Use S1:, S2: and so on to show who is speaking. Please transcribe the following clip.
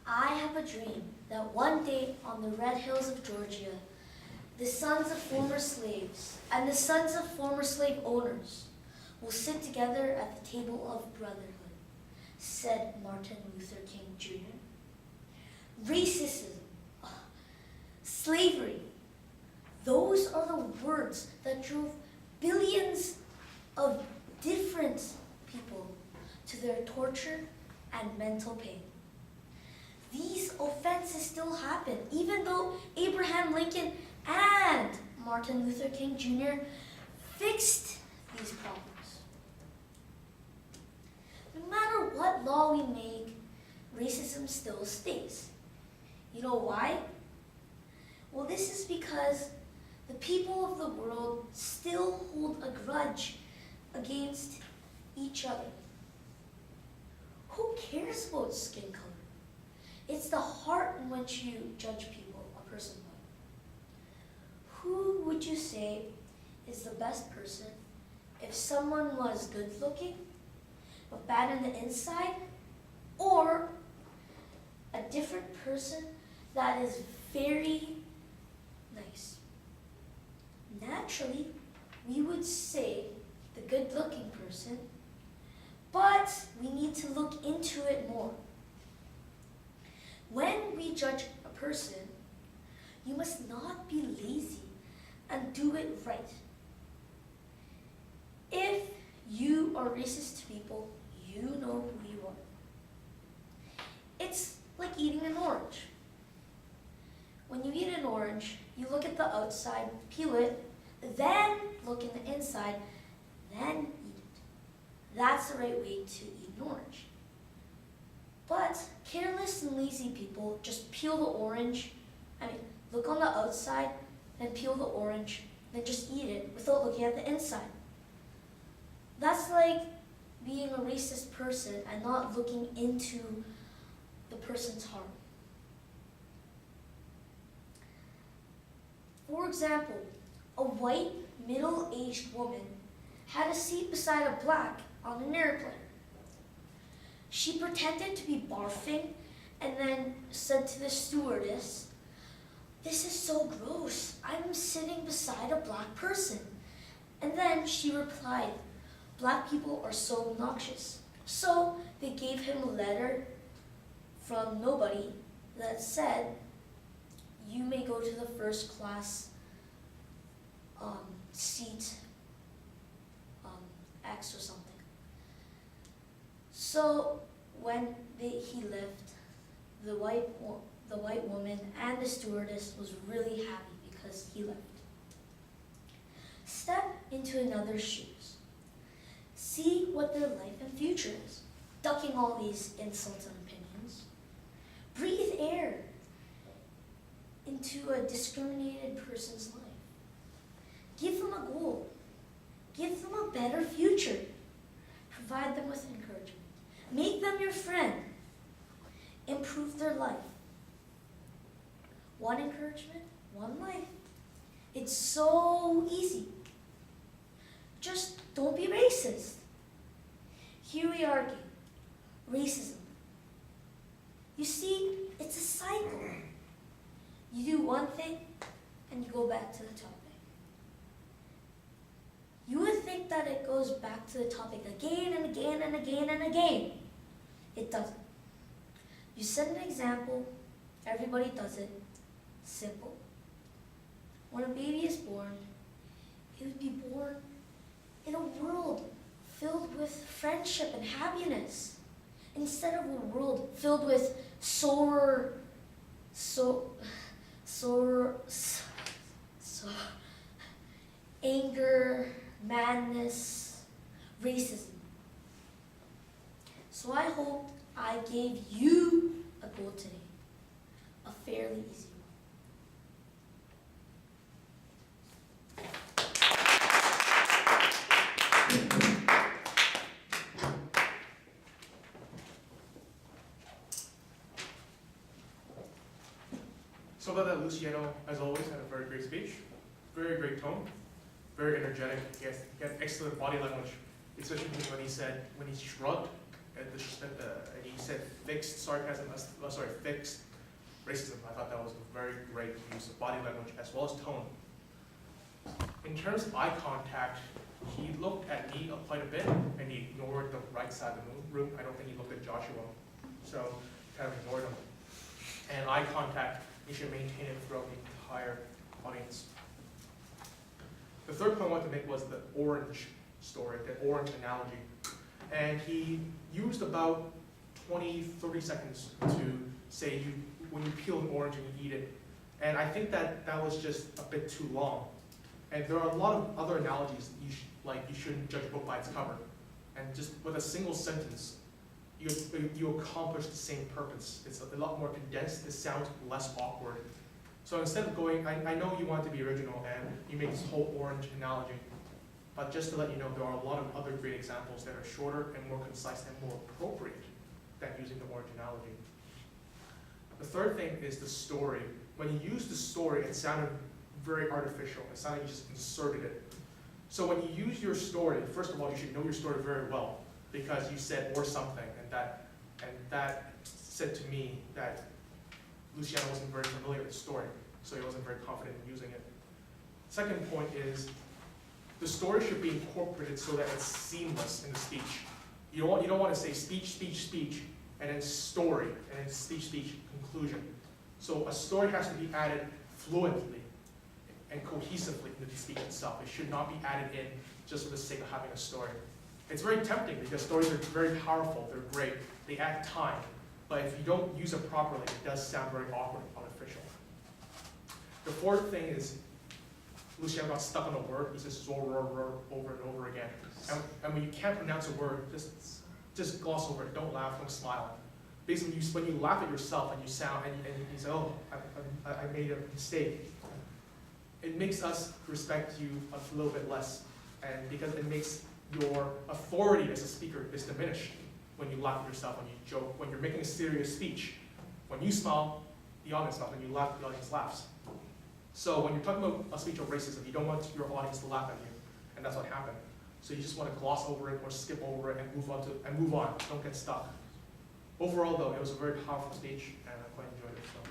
S1: I have a dream that one day on the red hills of Georgia, the sons of former slaves and the sons of former slave owners will sit together at the table of brotherhood, said Martin Luther King Jr. Racism, slavery, those are the words that drove billions of different people to their torture and mental pain. These offenses still happen, even though Abraham Lincoln and Martin Luther King Jr. fixed these problems. No matter what law we make, racism still stays. You know why? Well, this is because the people of the world still hold a grudge against each other. Who cares about skin color? It's the heart in which you judge people, a person by. Who would you say is the best person if someone was good looking but bad on the inside, or a different person that is very nice? Naturally, we would say the good-looking person, but we need to look into it more. When we judge a person, you must not be lazy and do it right. If you are racist to people, you know who you are. It's like eating an orange. When you eat an orange, you look at the outside, peel it, then look in the inside, then eat it. That's the right way to eat an orange. But careless and lazy people just peel the orange, look on the outside, then peel the orange, then just eat it without looking at the inside. That's like being a racist person and not looking into the person's heart. For example, a white, middle-aged woman had a seat beside a black on an airplane. She pretended to be barfing and then said to the stewardess, "This is so gross. I'm sitting beside a black person." And then she replied, "Black people are so obnoxious." So they gave him a letter from nobody that said, "You may go to the first class seat X or something." So when he left, the white woman and the stewardess was really happy because he left. Step into another's shoes. See what their life and future is, ducking all these insults and opinions. Breathe air into a discriminated person's life. Give them a goal. Give them a better future. Provide them with encouragement. Make them your friend. Improve their life. One encouragement, one life. It's so easy. Just don't be racist. Here we are again. Racism. You see, it's a cycle. You do one thing, and you go back to the topic. You would think that it goes back to the topic again and again and again and again. It doesn't. You set an example, everybody does it. Simple. When a baby is born, he would be born in a world filled with friendship and happiness, instead of a world filled with anger, madness, racism. So I hope I gave you a goal today, a fairly easy one.
S2: So glad that Luciano, as always, had a very great speech, very great tone, very energetic. He had excellent body language, especially when he shrugged and he said fixed sarcasm, fixed racism. I thought that was a very great use of body language as well as tone. In terms of eye contact, he looked at me quite a bit, and he ignored the right side of the room. I don't think he looked at Joshua, so kind of ignored him. And eye contact, you should maintain it throughout the entire audience. The third point I wanted to make was the orange story, the orange analogy. And he used about 20, 30 seconds to say when you peel an orange and you eat it. And I think that was just a bit too long. And there are a lot of other analogies you shouldn't judge a book by its cover. And just with a single sentence, you accomplish the same purpose. It's a lot more condensed, it sounds less awkward. So instead of going, I know you want to be original and you make this whole orange analogy, but just to let you know, there are a lot of other great examples that are shorter and more concise and more appropriate than using the orange analogy. The third thing is the story. When you use the story, it sounded very artificial. It sounded like you just inserted it. So when you use your story, first of all, you should know your story very well, because you said or something, and that said to me that Luciano wasn't very familiar with the story, so he wasn't very confident in using it. Second point is, the story should be incorporated so that it's seamless in the speech. You don't want to say speech, speech, speech, and then story, and then speech, speech, conclusion. So a story has to be added fluently and cohesively into the speech itself. It should not be added in just for the sake of having a story. It's very tempting because stories are very powerful, they're great, they add time. But if you don't use it properly, it does sound very awkward and artificial. The fourth thing is, Luciano got stuck on a word. He says "zor, ror, ror" over and over again. And when you can't pronounce a word, just gloss over it. Don't laugh, don't smile. Basically, when you laugh at yourself and you sound, and you say, "Oh, I made a mistake," it makes us respect you a little bit less, and because it makes your authority as a speaker is diminished when you laugh at yourself, when you joke, when you're making a serious speech. When you smile, the audience smiles. When you laugh, the audience laughs. So when you're talking about a speech of racism, you don't want your audience to laugh at you, and that's what happened. So you just want to gloss over it or skip over it and move on. Don't get stuck. Overall, though, it was a very powerful speech, and I quite enjoyed it. So.